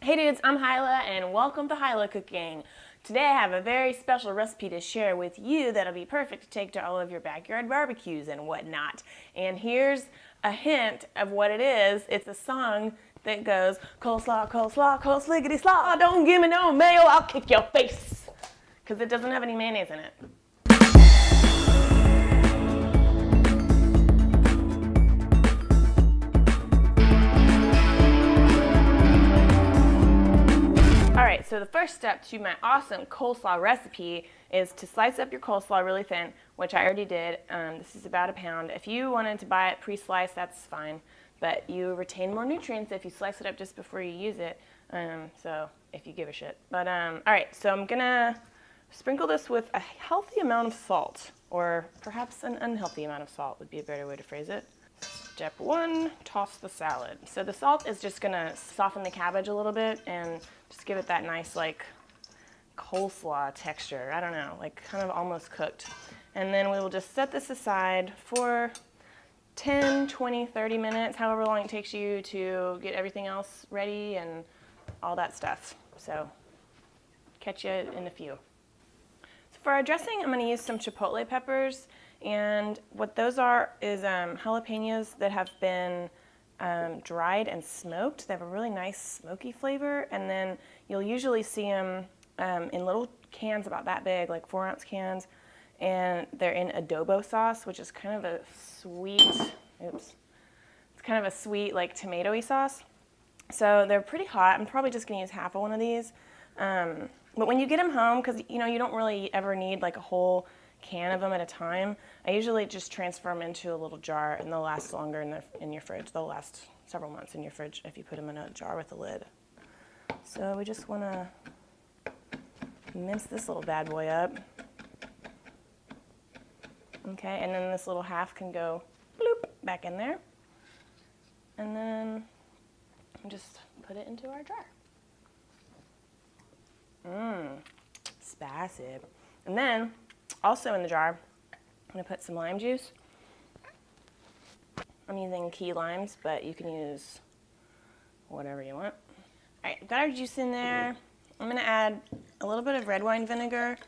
Hey dudes, I'm Hilah and welcome to Hilah Cooking. Today I have a very special recipe to share with you that'll be perfect to take to all of your backyard barbecues and whatnot. And here's a hint of what it is. It's a song that goes, coleslaw, coleslaw, coleslaw, slaw, don't give me no mayo, I'll kick your face. Because it doesn't have any mayonnaise in it. Alright, so the first step to my awesome coleslaw recipe is to slice up your coleslaw really thin, which I already did. This is about a pound. If you wanted to buy it pre-sliced, that's fine, but you retain more nutrients if you slice it up just before you use it, so if you give a shit. But alright, so I'm gonna sprinkle this with a healthy amount of salt, or perhaps an unhealthy amount of salt would be a better way to phrase it. Step one, toss the salad. So the salt is just gonna soften the cabbage a little bit and just give it that nice like coleslaw texture. I don't know, like kind of almost cooked. And then we will just set this aside for 10, 20, 30 minutes, however long it takes you to get everything else ready and all that stuff. So catch you in a few. So for our dressing, I'm gonna use some chipotle peppers. And what those are is jalapenos that have been dried and smoked. They have a really nice smoky flavor, and then you'll usually see them in little cans about that big, like 4-ounce cans, and they're in adobo sauce, which is kind of a sweet, it's kind of a sweet like tomatoey sauce. So they're pretty hot. I'm probably just gonna use half of one of these. But when you get them home, because you know you don't really ever need like a whole can of them at a time, I usually just transfer them into a little jar, and they'll last longer in your fridge. They'll last several months in your fridge if you put them in a jar with a lid. So we just want to mince this little bad boy up. Okay, and then this little half can go bloop back in there. And then just put it into our jar. Spicy. And then also in the jar, I'm going to put some lime juice. I'm using key limes, but you can use whatever you want. Alright, got our juice in there. I'm going to add a little bit of red wine vinegar.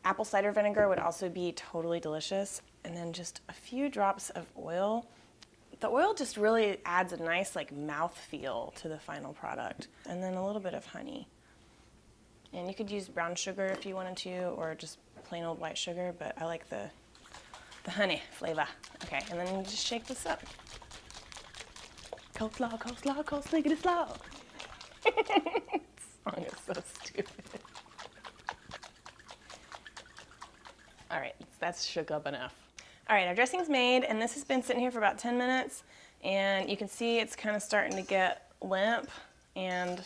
Apple cider vinegar would also be totally delicious. And then just a few drops of oil. The oil just really adds a nice like mouth feel to the final product. And then a little bit of honey. And you could use brown sugar if you wanted to, or just plain old white sugar, but I like the honey flavor. Okay, and then you just shake this up. Coleslaw, coleslaw, coleslaw, slaw. This song is so stupid. All right, that's shook up enough. All right, our dressing's made, and this has been sitting here for about 10 minutes, and you can see it's kind of starting to get limp and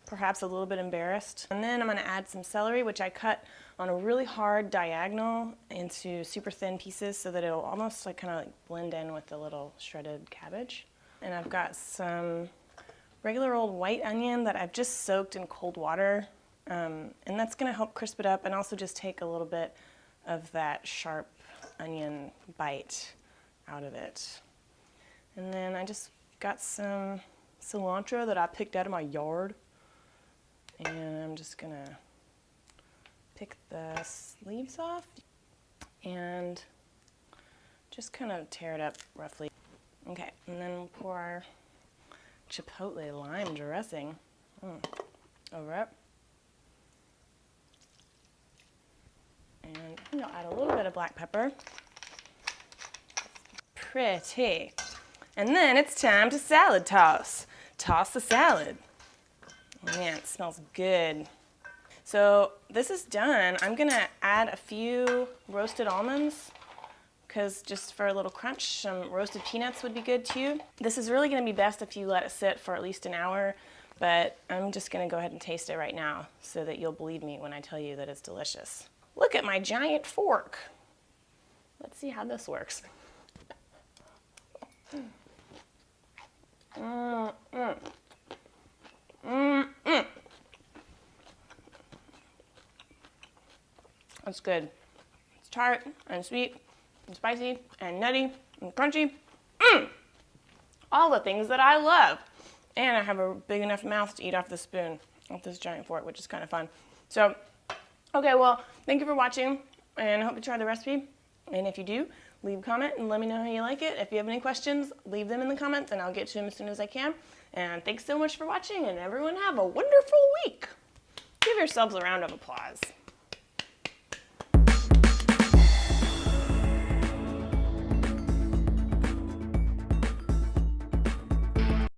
perhaps a little bit embarrassed. And then I'm going to add some celery, which I cut on a really hard diagonal into super thin pieces so that it'll almost like kind of like blend in with the little shredded cabbage. And I've got some regular old white onion that I've just soaked in cold water, and that's going to help crisp it up and also just take a little bit of that sharp onion bite out of it. And then I just got some cilantro that I picked out of my yard. And I'm just gonna pick the leaves off and just kind of tear it up roughly. Okay, and then we'll pour our chipotle lime dressing over it. And I think I'll add a little bit of black pepper. Pretty. And then it's time to salad toss. Toss the salad. Man, it smells good. So this is done. I'm gonna add a few roasted almonds because just for a little crunch, some roasted peanuts would be good too. This is really gonna be best if you let it sit for at least an hour, but I'm just gonna go ahead and taste it right now so that you'll believe me when I tell you that it's delicious. Look at my giant fork. Let's see how this works. That's good. It's tart and sweet and spicy and nutty and crunchy. All the things that I love. And I have a big enough mouth to eat off the spoon, off this giant fork, which is kind of fun. So, okay, well, thank you for watching, and I hope you try the recipe. And if you do, leave a comment and let me know how you like it. If you have any questions, leave them in the comments, and I'll get to them as soon as I can. And thanks so much for watching, and everyone have a wonderful week. Give yourselves a round of applause.